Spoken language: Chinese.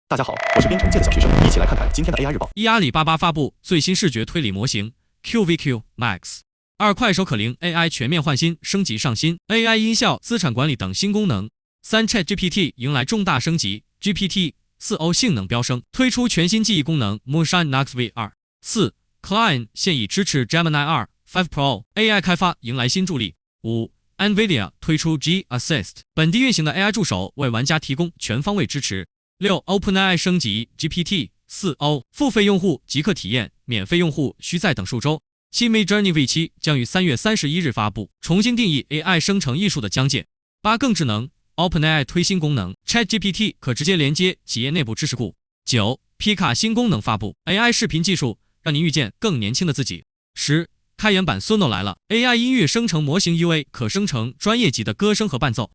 大家好，我是编程界的小学生，一起来看看今天的 AI 日报。阿里巴巴发布最新视觉推理模型 QVQ Max。快手可灵 AI 全面换新升级上新 AI 音效、资产管理等新功能。ChatGPT 迎来重大升级 ，GPT-4o 性能飙升，推出全新记忆功能 Moonshine Next V2。Client 现已支持 Gemini 2 5 Pro，AI 开发迎来新助力。NVIDIA 推出 G Assist 本地运行的 AI 助手，为玩家提供全方位支持。OpenAI 升级 GPT-4o， 付费用户即刻体验，免费用户需再等数周。新 Midjourney V7 将于3月31日发布，重新定义 AI 生成艺术的疆界。更智能 OpenAI 推新功能 ChatGPT 可直接连接企业内部知识库。Pika 新功能发布 ，AI 视频技术让你遇见更年轻的自己。开源版 Suno 来了 ，AI 音乐生成模型 UA 可生成专业级的歌声和伴奏。